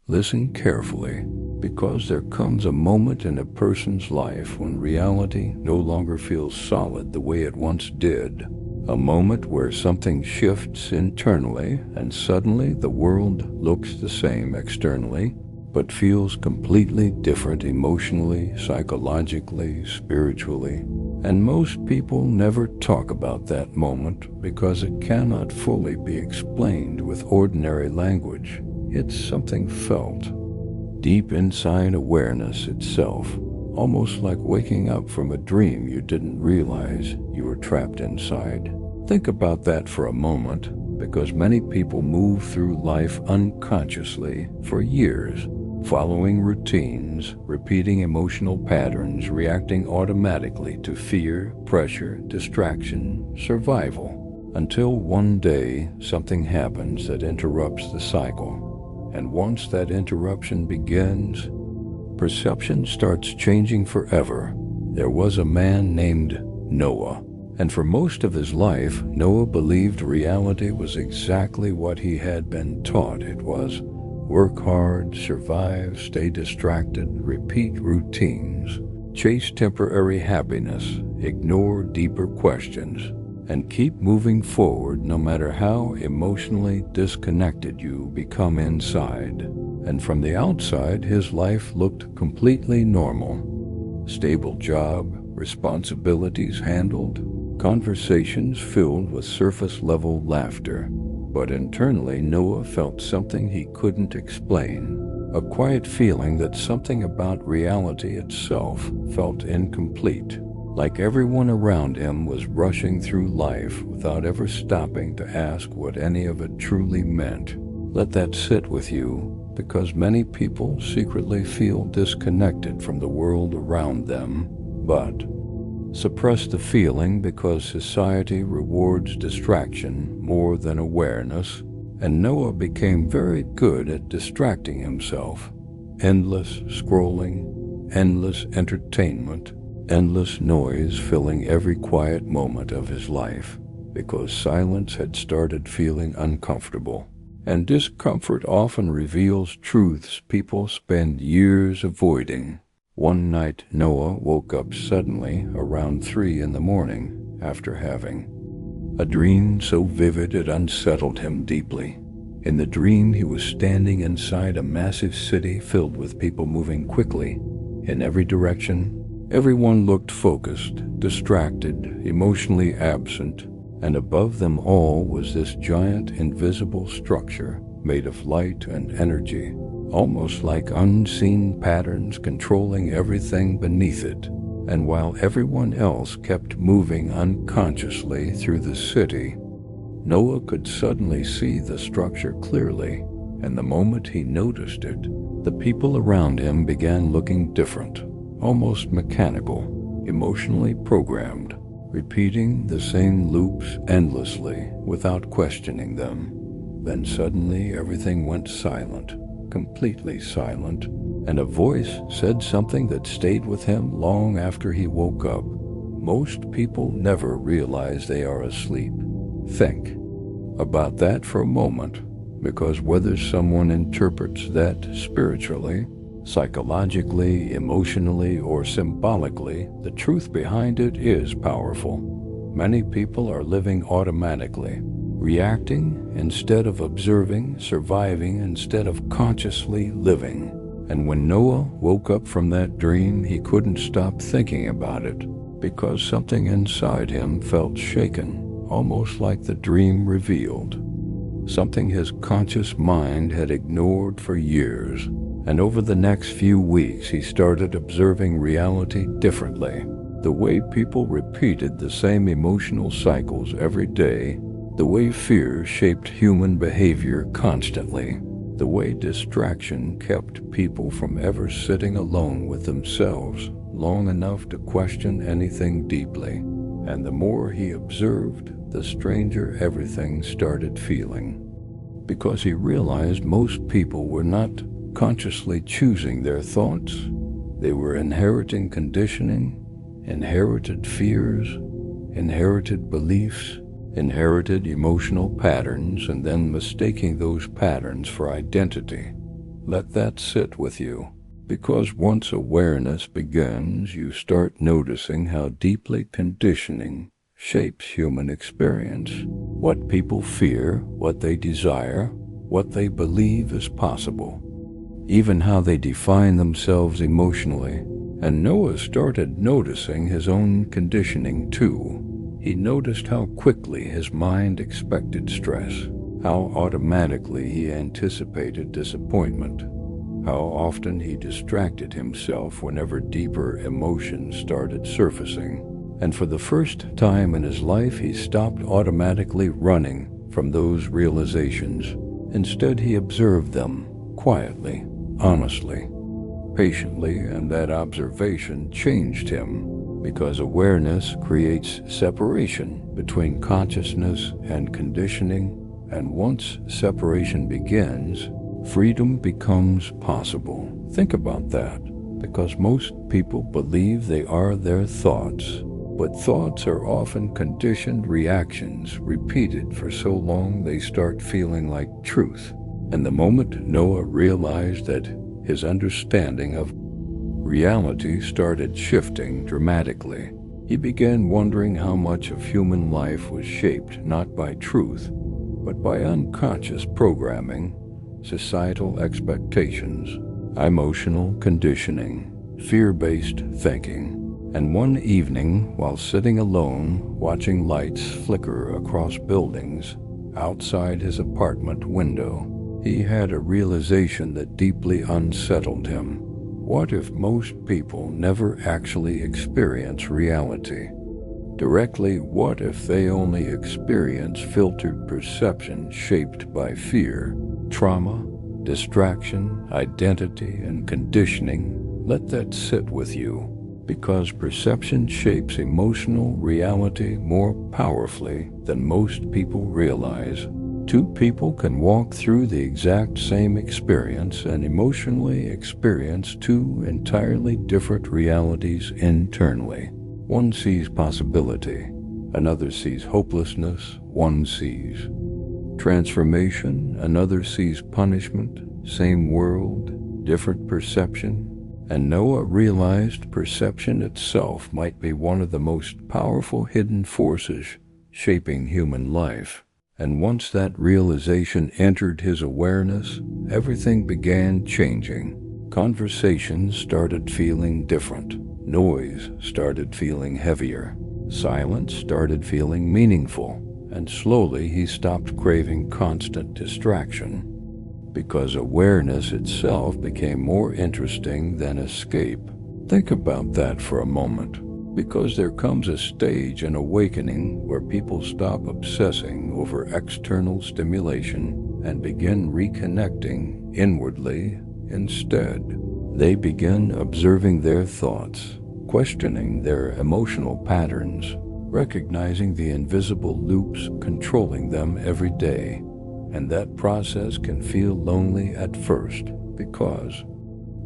Listen carefully, because there comes a moment in a person's life when reality no longer feels solid the way it once did. A moment where something shifts internally and suddenly the world looks the same externally, but feels completely different emotionally, psychologically, spiritually. And most people never talk about that moment because it cannot fully be explained with ordinary language. It's something felt deep inside awareness itself, almost like waking up from a dream you didn't realize you were trapped inside. Think about that for a moment, because many people move through life unconsciously for years, following routines, repeating emotional patterns, reacting automatically to fear, pressure, distraction, survival, until one day something happens that interrupts the cycle. And once that interruption begins, perception starts changing forever. There was a man named Noah, and for most of his life, Noah believed reality was exactly what he had been taught it was. Work hard, survive, stay distracted, repeat routines, chase temporary happiness, ignore deeper questions, and keep moving forward no matter how emotionally disconnected you become inside. And from the outside, his life looked completely normal. Stable job, responsibilities handled, conversations filled with surface-level laughter. But internally, Noah felt something he couldn't explain, a quiet feeling that something about reality itself felt incomplete. Like everyone around him was rushing through life without ever stopping to ask what any of it truly meant. Let that sit with you, because many people secretly feel disconnected from the world around them, but suppress the feeling because society rewards distraction more than awareness, and Noah became very good at distracting himself. Endless scrolling, endless entertainment, endless noise filling every quiet moment of his life, because silence had started feeling uncomfortable. And discomfort often reveals truths people spend years avoiding. One night, Noah woke up suddenly around 3 a.m. after having a dream so vivid it unsettled him deeply. In the dream, he was standing inside a massive city filled with people moving quickly in every direction. Everyone looked focused, distracted, emotionally absent, and above them all was this giant invisible structure made of light and energy, almost like unseen patterns controlling everything beneath it. And while everyone else kept moving unconsciously through the city, Noah could suddenly see the structure clearly, and the moment he noticed it, the people around him began looking different, almost mechanical, emotionally programmed, repeating the same loops endlessly without questioning them. Then suddenly everything went silent, completely silent, and a voice said something that stayed with him long after he woke up. Most people never realize they are asleep. Think about that for a moment, because whether someone interprets that spiritually, psychologically, emotionally, or symbolically, the truth behind it is powerful. Many people are living automatically, reacting instead of observing, surviving instead of consciously living. And when Noah woke up from that dream, he couldn't stop thinking about it, because something inside him felt shaken, almost like the dream revealed something his conscious mind had ignored for years. And over the next few weeks, he started observing reality differently. The way people repeated the same emotional cycles every day, the way fear shaped human behavior constantly, the way distraction kept people from ever sitting alone with themselves long enough to question anything deeply. And the more he observed, the stranger everything started feeling, because he realized most people were not consciously choosing their thoughts. They were inheriting conditioning, inherited fears, inherited beliefs, inherited emotional patterns, and then mistaking those patterns for identity. Let that sit with you. Because once awareness begins, you start noticing how deeply conditioning shapes human experience. What people fear, what they desire, what they believe is possible. Even how they define themselves emotionally. And Noah started noticing his own conditioning too. He noticed how quickly his mind expected stress, how automatically he anticipated disappointment, how often he distracted himself whenever deeper emotions started surfacing. And for the first time in his life, he stopped automatically running from those realizations. Instead, he observed them quietly, honestly, patiently, and that observation changed him, because awareness creates separation between consciousness and conditioning, and once separation begins, freedom becomes possible. Think about that, because most people believe they are their thoughts, but thoughts are often conditioned reactions repeated for so long they start feeling like truth. And the moment Noah realized that, his understanding of reality started shifting dramatically. He began wondering how much of human life was shaped not by truth, but by unconscious programming, societal expectations, emotional conditioning, fear-based thinking. And one evening, while sitting alone, watching lights flicker across buildings outside his apartment window, he had a realization that deeply unsettled him. What if most people never actually experience reality directly? What if they only experience filtered perception shaped by fear, trauma, distraction, identity, and conditioning? Let that sit with you, because perception shapes emotional reality more powerfully than most people realize. Two people can walk through the exact same experience and emotionally experience two entirely different realities internally. One sees possibility, another sees hopelessness. One sees transformation, another sees punishment. Same world, different perception. And Noah realized perception itself might be one of the most powerful hidden forces shaping human life. And once that realization entered his awareness, everything began changing. Conversations started feeling different. Noise started feeling heavier. Silence started feeling meaningful. And slowly he stopped craving constant distraction, because awareness itself became more interesting than escape. Think about that for a moment. Because there comes a stage in awakening where people stop obsessing over external stimulation and begin reconnecting inwardly instead. They begin observing their thoughts, questioning their emotional patterns, recognizing the invisible loops controlling them every day. And that process can feel lonely at first, because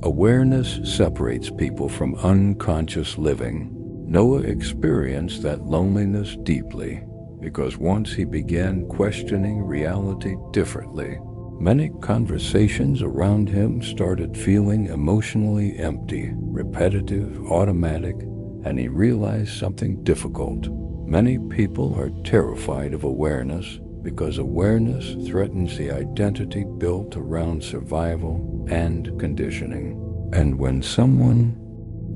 awareness separates people from unconscious living. Noah experienced that loneliness deeply, because once he began questioning reality differently, many conversations around him started feeling emotionally empty, repetitive, automatic, and he realized something difficult. Many people are terrified of awareness because awareness threatens the identity built around survival and conditioning. And when someone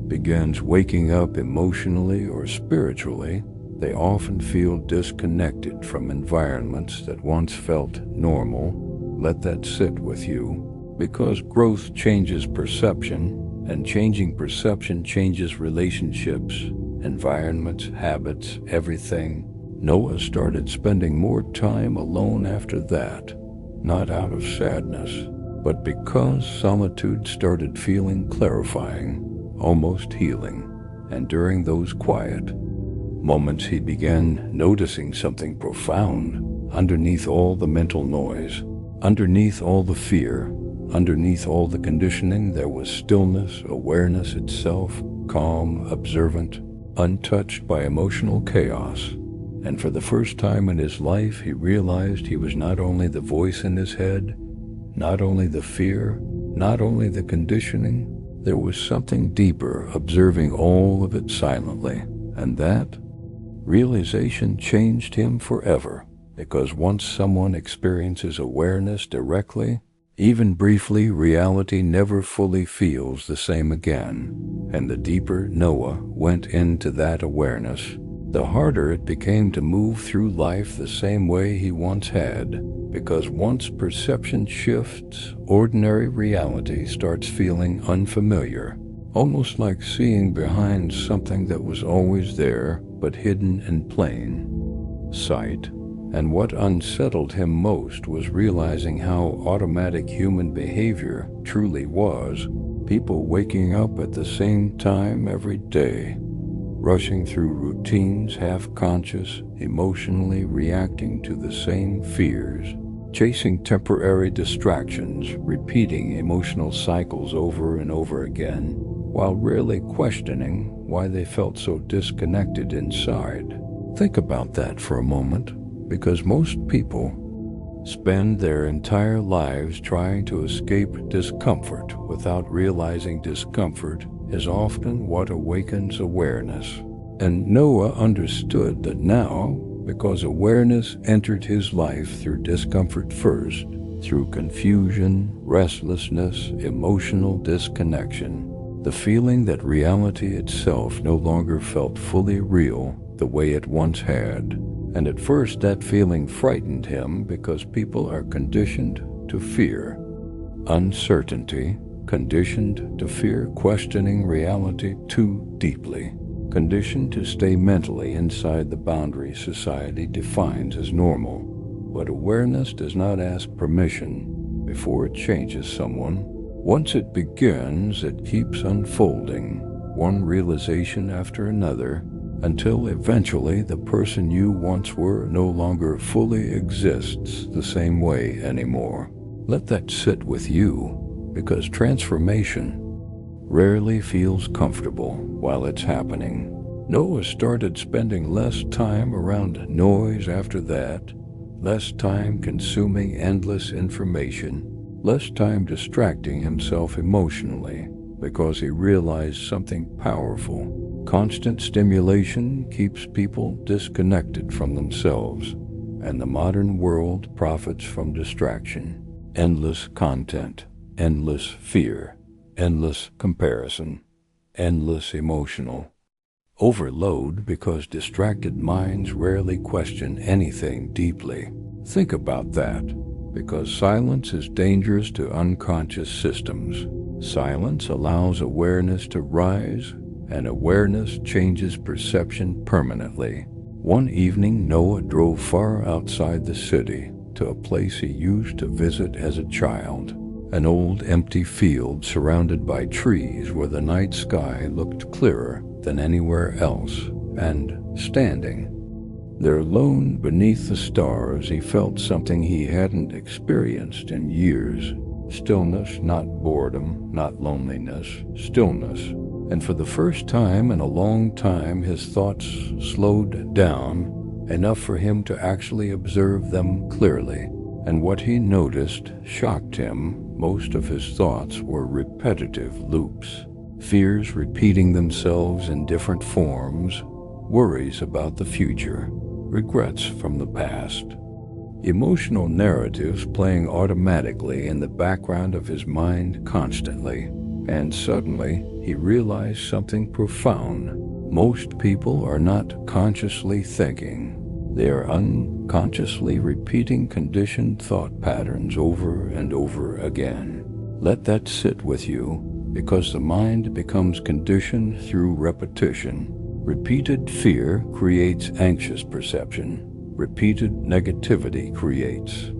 begins waking up emotionally or spiritually, they often feel disconnected from environments that once felt normal. Let that sit with you, because growth changes perception, and changing perception changes relationships, environments, habits, everything. Noah started spending more time alone after that, not out of sadness, but because solitude started feeling clarifying, almost healing. And during those quiet moments, he began noticing something profound. Underneath all the mental noise, underneath all the fear, underneath all the conditioning, there was stillness, awareness itself, calm, observant, untouched by emotional chaos. And for the first time in his life, he realized he was not only the voice in his head, not only the fear, not only the conditioning, there was something deeper, observing all of it silently. And that realization changed him forever, because once someone experiences awareness directly, even briefly, reality never fully feels the same again. And the deeper Noah went into that awareness, the harder it became to move through life the same way he once had, because once perception shifts, ordinary reality starts feeling unfamiliar, almost like seeing behind something that was always there but hidden in plain sight. And what unsettled him most was realizing how automatic human behavior truly was. People waking up at the same time every day, rushing through routines, half-conscious, emotionally reacting to the same fears, chasing temporary distractions, repeating emotional cycles over and over again, while rarely questioning why they felt so disconnected inside. Think about that for a moment, because most people spend their entire lives trying to escape discomfort without realizing discomfort is often what awakens awareness. And Noah understood that now, because awareness entered his life through discomfort first, through confusion, restlessness, emotional disconnection, the feeling that reality itself no longer felt fully real the way it once had. And at first that feeling frightened him, because people are conditioned to fear uncertainty, conditioned to fear questioning reality too deeply, conditioned to stay mentally inside the boundaries society defines as normal. But awareness does not ask permission before it changes someone. Once it begins, it keeps unfolding, one realization after another, until eventually the person you once were no longer fully exists the same way anymore. Let that sit with you, because transformation rarely feels comfortable while it's happening. Noah started spending less time around noise after that, less time consuming endless information, less time distracting himself emotionally, because he realized something powerful. Constant stimulation keeps people disconnected from themselves, and the modern world profits from distraction. Endless content, endless fear, endless comparison, endless emotional overload, because distracted minds rarely question anything deeply. Think about that, because silence is dangerous to unconscious systems. Silence allows awareness to rise, and awareness changes perception permanently. One evening, Noah drove far outside the city to a place he used to visit as a child, an old empty field surrounded by trees where the night sky looked clearer than anywhere else. And standing there alone beneath the stars, he felt something he hadn't experienced in years. Stillness, not boredom, not loneliness, stillness. And for the first time in a long time, his thoughts slowed down enough for him to actually observe them clearly. And what he noticed shocked him. Most of his thoughts were repetitive loops, fears repeating themselves in different forms, worries about the future, regrets from the past, emotional narratives playing automatically in the background of his mind constantly. And suddenly, he realized something profound. Most people are not consciously thinking. They are unconsciously repeating conditioned thought patterns over and over again. Let that sit with you, because the mind becomes conditioned through repetition. Repeated fear creates anxious perception. Repeated negativity creates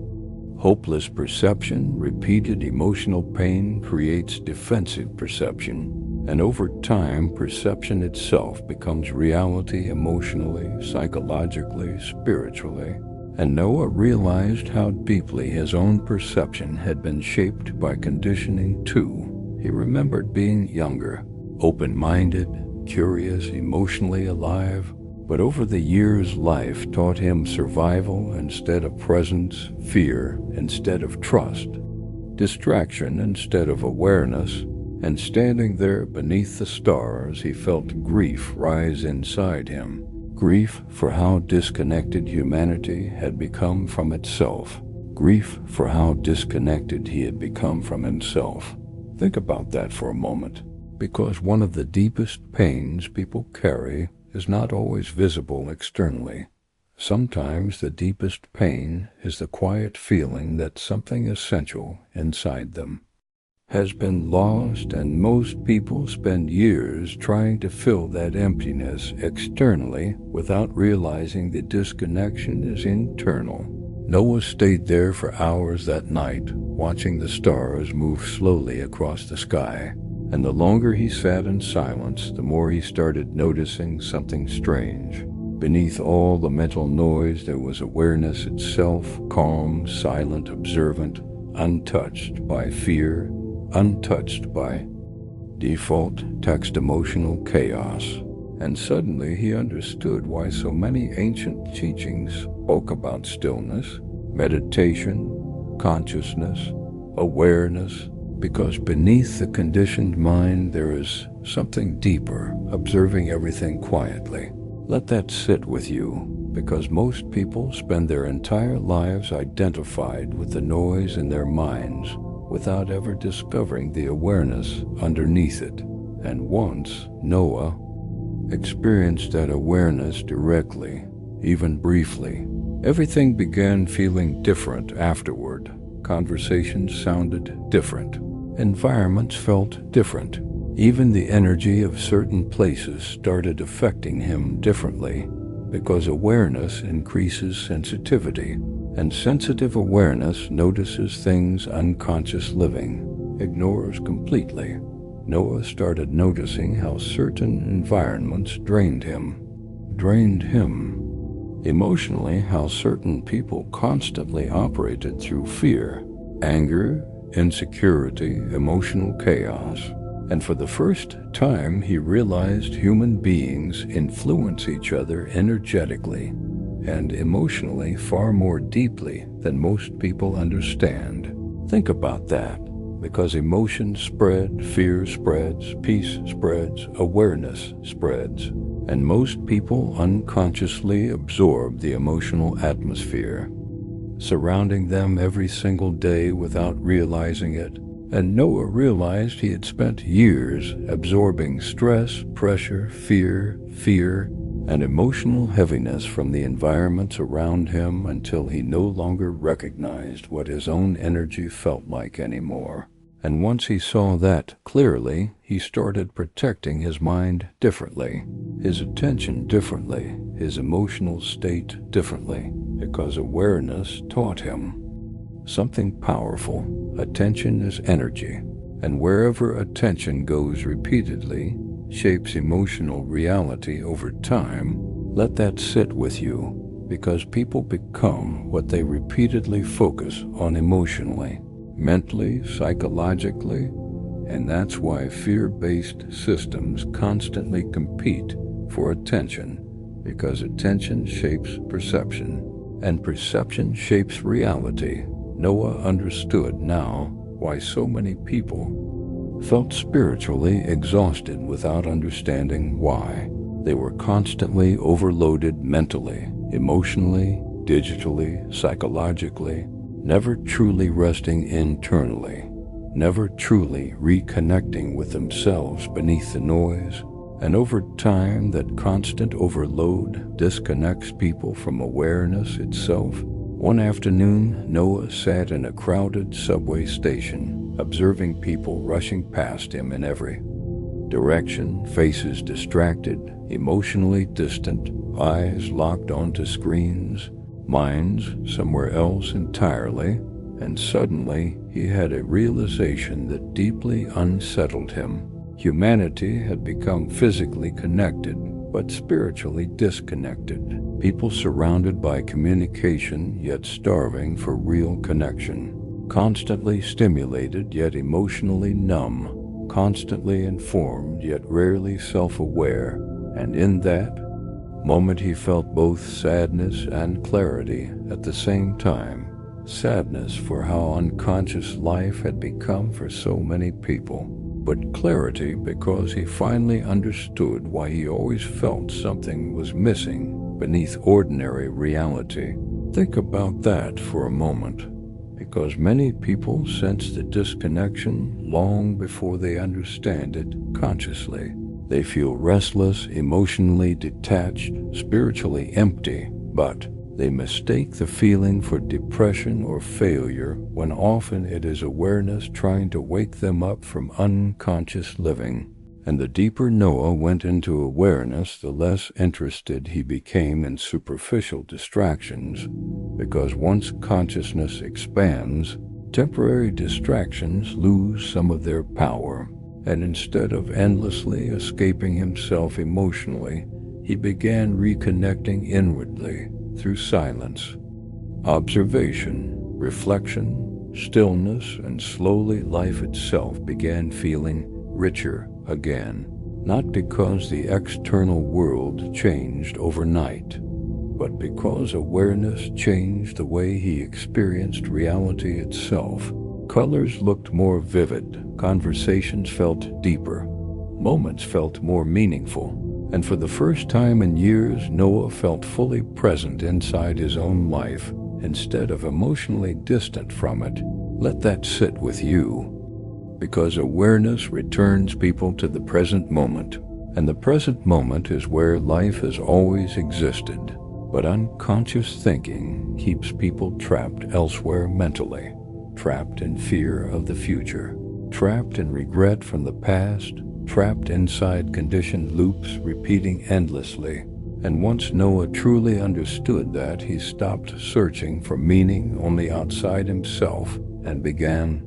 hopeless perception. Repeated emotional pain creates defensive perception. And over time, perception itself becomes reality emotionally, psychologically, spiritually. And Noah realized how deeply his own perception had been shaped by conditioning too. He remembered being younger, open-minded, curious, emotionally alive. But over the years, life taught him survival instead of presence, fear instead of trust, distraction instead of awareness, and standing there beneath the stars, he felt grief rise inside him. Grief for how disconnected humanity had become from itself. Grief for how disconnected he had become from himself. Think about that for a moment, because one of the deepest pains people carry is not always visible externally. Sometimes the deepest pain is the quiet feeling that something essential inside them has been lost, and most people spend years trying to fill that emptiness externally without realizing the disconnection is internal. Noah stayed there for hours that night, watching the stars move slowly across the sky, and the longer he sat in silence, the more he started noticing something strange. Beneath all the mental noise, there was awareness itself, calm, silent, observant, untouched by fear, untouched by default text emotional chaos. And suddenly he understood why so many ancient teachings spoke about stillness, meditation, consciousness, awareness, because beneath the conditioned mind there is something deeper, observing everything quietly. Let that sit with you, because most people spend their entire lives identified with the noise in their minds without ever discovering the awareness underneath it. And once Noah experienced that awareness directly, even briefly, everything began feeling different afterward. Conversations sounded different. Environments felt different. Even the energy of certain places started affecting him differently, because awareness increases sensitivity, and sensitive awareness notices things unconscious living ignores completely. Noah started noticing how certain environments drained him. Emotionally, how certain people constantly operated through fear, anger, insecurity, emotional chaos. And for the first time, he realized human beings influence each other energetically and emotionally far more deeply than most people understand. Think about that, because emotions spread, fear spreads, peace spreads, awareness spreads, and most people unconsciously absorb the emotional atmosphere surrounding them every single day without realizing it. And Noah realized he had spent years absorbing stress, pressure, fear, and emotional heaviness from the environments around him until he no longer recognized what his own energy felt like anymore. And once he saw that clearly, he started protecting his mind differently, his attention differently, his emotional state differently, because awareness taught him something powerful. Attention is energy, and wherever attention goes repeatedly, shapes emotional reality over time. Let that sit with you, because people become what they repeatedly focus on emotionally, mentally, psychologically, and that's why fear-based systems constantly compete for attention, because attention shapes perception, and perception shapes reality. Noah understood now why so many people felt spiritually exhausted without understanding why. They were constantly overloaded mentally, emotionally, digitally, psychologically, never truly resting internally, never truly reconnecting with themselves beneath the noise. And over time, that constant overload disconnects people from awareness itself. One afternoon, Noah sat in a crowded subway station, observing people rushing past him in every direction, faces distracted, emotionally distant, eyes locked onto screens, minds somewhere else entirely. And suddenly, he had a realization that deeply unsettled him. Humanity had become physically connected, but spiritually disconnected. People surrounded by communication, yet starving for real connection. Constantly stimulated, yet emotionally numb. Constantly informed, yet rarely self-aware. And in that moment he felt both sadness and clarity at the same time. sadness for how unconscious life had become for so many people, but clarity because he finally understood why he always felt something was missing beneath ordinary reality. Think about that for a moment, because many people sense the disconnection long before they understand it consciously. They feel restless, emotionally detached, spiritually empty, but they mistake the feeling for depression or failure when often it is awareness trying to wake them up from unconscious living. And the deeper Noah went into awareness, the less interested he became in superficial distractions, because once consciousness expands, temporary distractions lose some of their power. And instead of endlessly escaping himself emotionally, he began reconnecting inwardly through silence, observation, reflection, stillness, and slowly life itself began feeling richer again. Not because the external world changed overnight, but because awareness changed the way he experienced reality itself. Colors looked more vivid, conversations felt deeper, moments felt more meaningful, and for the first time in years, Noah felt fully present inside his own life, instead of emotionally distant from it. Let that sit with you, because awareness returns people to the present moment, and the present moment is where life has always existed. But unconscious thinking keeps people trapped elsewhere mentally, trapped in fear of the future, trapped in regret from the past, trapped inside conditioned loops repeating endlessly. And once Noah truly understood that, he stopped searching for meaning only outside himself and began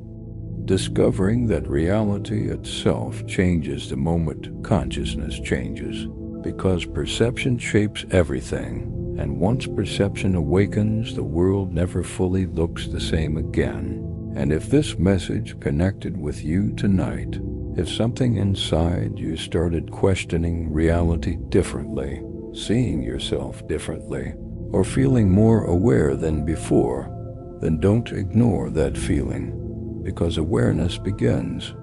discovering that reality itself changes the moment consciousness changes, because perception shapes everything. And once perception awakens, the world never fully looks the same again. And if this message connected with you tonight, if something inside you started questioning reality differently, seeing yourself differently, or feeling more aware than before, then don't ignore that feeling, because awareness begins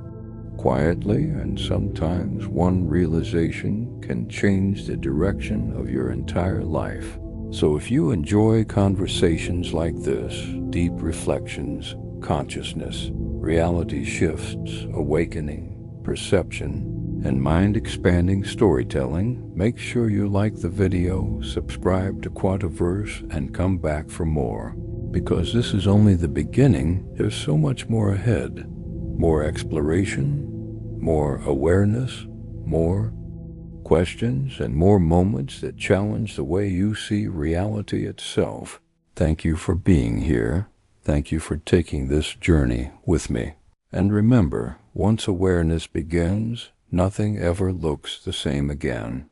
quietly, and sometimes one realization can change the direction of your entire life. So if you enjoy conversations like this, deep reflections, consciousness, reality shifts, awakening, perception, and mind-expanding storytelling, make sure you like the video, subscribe to Quantaverse, and come back for more. Because this is only the beginning, there's so much more ahead. More exploration, more awareness, more questions, and more moments that challenge the way you see reality itself. Thank you for being here. Thank you for taking this journey with me. And remember, once awareness begins, nothing ever looks the same again.